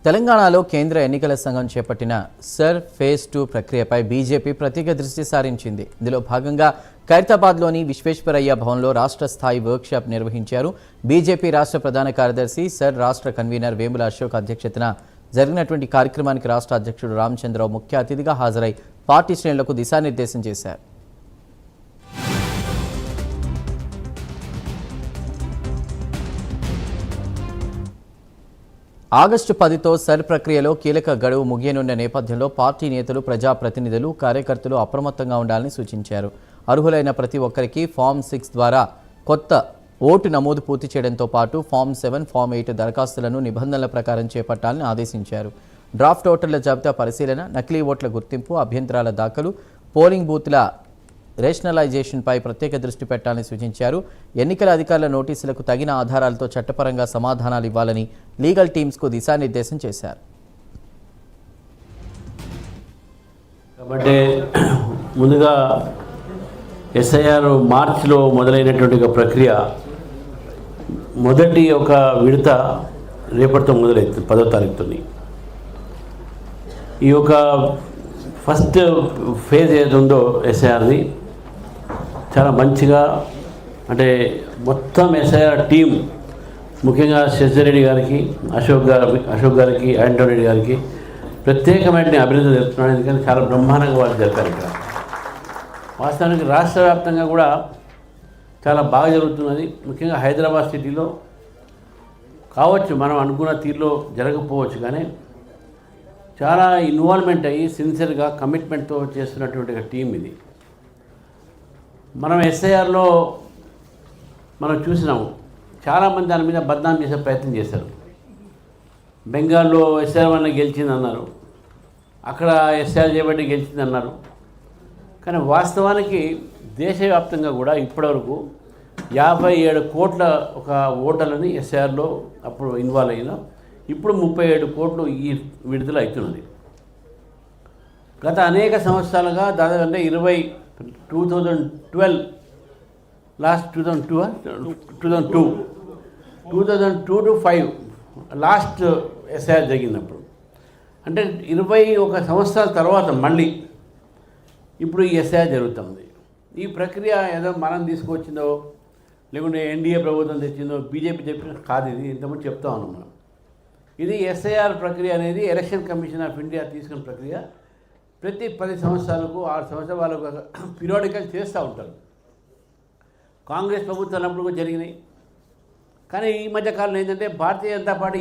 తెలంగాణలో కేంద్ర ఎన్నికల సంఘం చేపట్టిన సర్ ఫేజ్ 2 ప్రక్రియపై బీజేపీ ప్రత్యేక దృష్టి సారించింది. ఇందులో భాగంగా ఖైరతాబాద్లోని విశ్వేశ్వరయ్య భవన్లో రాష్ట్ర స్థాయి వర్క్షాప్ నిర్వహించారు. బీజేపీ రాష్ట్ర ప్రధాన కార్యదర్శి సర్ రాష్ట్ర కన్వీనర్ వేముల అశోక్ అధ్యక్షతన జరిగినటువంటి కార్యక్రమానికి రాష్ట్ర అధ్యక్షుడు రామచంద్రరావు ముఖ్య అతిథిగా హాజరై పార్టీ శ్రేణులకు దిశానిర్దేశం చేశారు. ఆగస్టు 10తో సర్ ప్రక్రియలో కీలక గడువు ముగియనున్న నేపథ్యంలో పార్టీ నేతలు, ప్రజాప్రతినిధులు, కార్యకర్తలు అప్రమత్తంగా ఉండాలని సూచించారు. అర్హులైన ప్రతి ఒక్కరికి ఫామ్ 6 ద్వారా కొత్త ఓటు నమోదు పూర్తి చేయడంతో పాటు ఫామ్ 7, ఫామ్ 8 దరఖాస్తులను నిబంధనల ప్రకారం చేపట్టాలని ఆదేశించారు. డ్రాఫ్ట్ ఓటర్ల జాబితా పరిశీలన, నకిలీ ఓట్ల గుర్తింపు, అభ్యంతరాల దాఖలు, పోలింగ్ బూత్ల రేషనలైజేషన్పై ప్రత్యేక దృష్టి పెట్టాలని సూచించారు. ఎన్నికల అధికారుల నోటీసులకు తగిన ఆధారాలతో చట్టపరంగా సమాధానాలు ఇవ్వాలని లీగల్ టీమ్స్కు దిశానిర్దేశం చేశారు. కాబట్టి ముందుగా ఎస్ఐఆర్ మార్చిలో మొదలైనటువంటి ఒక ప్రక్రియ మొదటి ఒక విడత రేపటితో మొదలవుతుంది, 10వ తారీఖుతో. ఈ యొక్క ఫస్ట్ ఫేజ్ ఏది ఉందో ఎస్ఐఆర్ది చాలా మంచిగా, అంటే మొత్తం ఎస్ఐఆర్ టీం, ముఖ్యంగా శశిరెడ్డి గారికి, అశోక్ గారికి, ఆంటోనీ రెడ్డి గారికి ప్రత్యేకమైన అభినందన తెలుపుతున్నాను. ఎందుకంటే చాలా బ్రహ్మాండంగా వాళ్ళు జరిపారు. ఇక్కడ వాస్తవానికి రాష్ట్ర వ్యాప్తంగా కూడా చాలా బాగా జరుగుతున్నది. ముఖ్యంగా హైదరాబాద్ సిటీలో కావచ్చు, మనం అనుకున్న తీరులో జరగకపోవచ్చు, కానీ చాలా ఇన్వాల్వ్మెంట్ అయ్యి సిన్సియర్గా కమిట్మెంట్తో చేస్తున్నటువంటి ఒక టీం ఇది. మనం ఎస్ఐఆర్లో మనం చూసినాము, చాలామంది దాని మీద బద్నాం చేసే ప్రయత్నం చేశారు. బెంగాల్లో ఎస్ఐఆర్ వల్ల గెలిచిందన్నారు, అక్కడ ఎస్ఐఆర్ చేయబట్టి గెలిచిందన్నారు. కానీ వాస్తవానికి దేశవ్యాప్తంగా కూడా ఇప్పటివరకు 57 కోట్ల ఒక ఓటర్లని ఎస్ఐఆర్లో అప్పుడు ఇన్వాల్వ్ అయినా, ఇప్పుడు 37 కోట్లు ఈ విడుదల అవుతున్నది. గత అనేక సంవత్సరాలుగా దాదాపు అంటే 2012 లాస్ట్ 2002 to 5 లాస్ట్ ఎస్ఐఆర్ జరిగినప్పుడు, అంటే 21 సంవత్సరాల తర్వాత మళ్ళీ ఇప్పుడు ఈ ఎస్ఐఆర్ జరుగుతుంది. ఈ ప్రక్రియ ఏదో మనం తీసుకొచ్చిందో లేకుంటే ఎన్డీఏ ప్రభుత్వం తెచ్చిందో బీజేపీ చెప్పిన కాదు. ఇది ఇంతకుముందు చెప్తా ఉన్నాం మనం. ఇది ఎస్ఐఆర్ ప్రక్రియ అనేది ఎలక్షన్ కమిషన్ ఆఫ్ ఇండియా తీసుకున్న ప్రక్రియ. ప్రతి 10 సంవత్సరాలకు 6 సంవత్సరాల వాళ్ళకు పీరియాడికల్ చేస్తూ ఉంటారు. కాంగ్రెస్ ప్రభుత్వాలప్పుడు జరిగినాయి. కానీ ఈ మధ్యకాలంలో ఏంటంటే భారతీయ జనతా పార్టీ